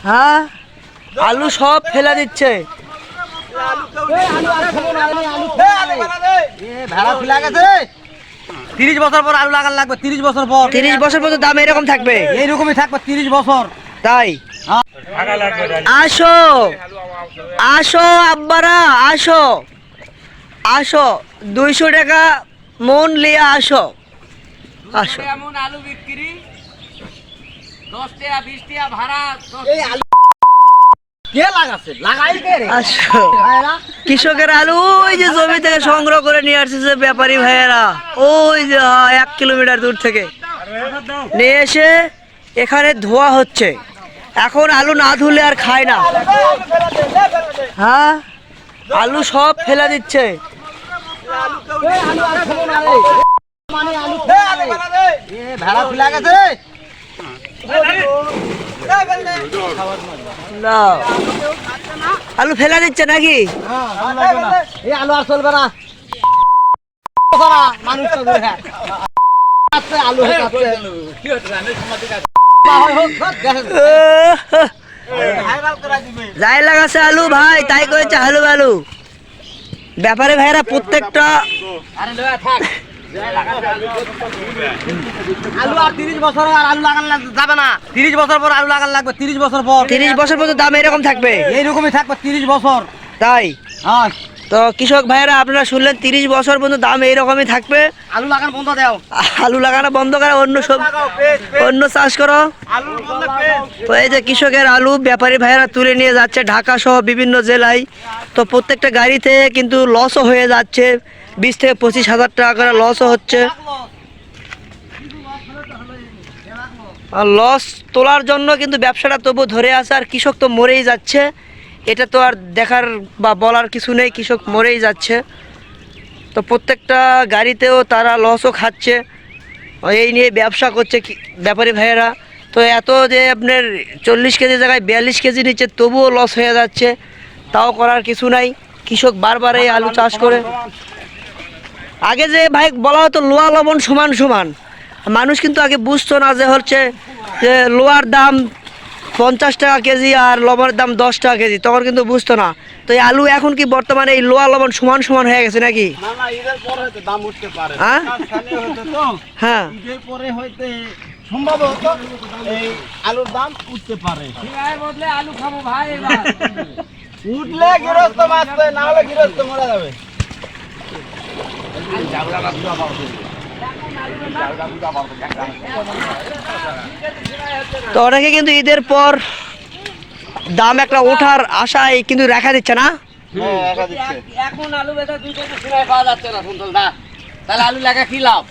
হ্যাঁ, আলু সব ফেলে দিচ্ছে। 30 বছর পর আলু লাগান লাগবে। 30 বছর পর 30 বছর পর্যন্ত দাম এরকম থাকবে। এইরকমই থাকবে 30 বছর। তাই আসো আসো আব্বারা, আসো আসো, 200 টাকা মন লিয়ে আসো। আসো এমন আলু বিক্রি 10 টাকা 20 টাকা ভাড়া। কে লাগাছে? লাগাই কে রে? আসো, কৃষকের আলু ওই যে জমি থেকে সংগ্রহ করে নিয়ে আসছে যে ব্যাপারী ভাইয়েরা, ওই যে 1 কিলোমিটার দূর থেকে নিয়ে এসে এখানে ধোয়া হচ্ছে। এখন আলু না ধুলে আর খায় না। হ্যাঁ, আলু সব ফেলে দিচ্ছে। ভেড়া খুলে গেছে। না, আলু ফেলে দিচ্ছে নাকি? এই আলু আর চলবে না। মানুষ তো দূরে হ্যাঁ। আলু যাই লাগাছে আলু ভাই, তাই করেছে আলু আলু। ব্যাপারে ভাইরা প্রত্যেকটা আলু আর 30 বছর আর আলু লাগান যাবে না। 30 বছর পর আলু লাগান লাগবে। 30 বছর পর 30 বছর পর্যন্ত দাম এরকম থাকবে। এইরকমই থাকবে 30 বছর। তাই হ্যাঁ, তো কৃষক ভাইরা আপনারা শুনলেন 30 বছর পর্যন্ত দাম এইরকমই থাকবে। আলু লাগান বন্ধ দাও। আলু লাগানো বন্ধ করে অন্য চাষ করো। আলু বন্ধ পেজ। তো এই যে কৃষকের আলু ব্যাপারী ভাইয়েরা তুলে নিয়ে যাচ্ছে ঢাকা সহ বিভিন্ন জেলায়। তো প্রত্যেকটা গাড়িতে কিন্তু লসও হয়ে যাচ্ছে, 20 থেকে 25 হাজার টাকা করে লসও হচ্ছে। আর লস তোলার জন্য কিন্তু ব্যবসাটা তবু ধরে আছে, আর কৃষক তো মরেই যাচ্ছে। এটা তো আর দেখার বা বলার কিছু নেই, কৃষক মরেই যাচ্ছে। তো প্রত্যেকটা গাড়িতেও তারা লসও খাচ্ছে, এই নিয়ে ব্যবসা করছে ব্যাপারী ভাইয়েরা। তো এত যে আপনার 40 কেজি জায়গায় 42 কেজি নিচ্ছে, তবুও লস হয়ে যাচ্ছে। তাও করার কিছু নাই, কৃষক বারবার এই আলু চাষ করে। আগে যে ভাই বলা হতো লোহা লবণ সমান সমান, মানুষ কিন্তু আগে বুঝতো না যে হচ্ছে যে লোহার দাম 50 টাকা কেজি আর লবণের দাম 10 টাকা কেজি, তখন কিন্তু বুঝতো না। তো এই আলু এখন কি বর্তমানে এই লোহা লবণ সমান সমান হয়ে গেছে নাকি? না না, ঈদের পরে হয়তো দাম উঠতে পারে। হ্যাঁ? মাঝখানে হয়তো তো হ্যাঁ, ঈদের পরে হয়তো সম্ভবত এই আলুর দাম উঠতে পারে। সিঙ্গারের বদলে আলু খাবো ভাই এবার। উঠলে গৃহস্থ বাঁচবে, না হলে গৃহস্থ মারা যাবে। তো অনেকে কিন্তু ঈদের পর দাম একটা ওঠার আশায় কিন্তু রাখা দিচ্ছে না। হ্যাঁ, একা দিচ্ছে। এখন আলু বেচা 2 কেজি সিঙ্গার পাওয়া যাচ্ছে না সুন্দর দা। তাহলে আলু লাগা কি লাভ?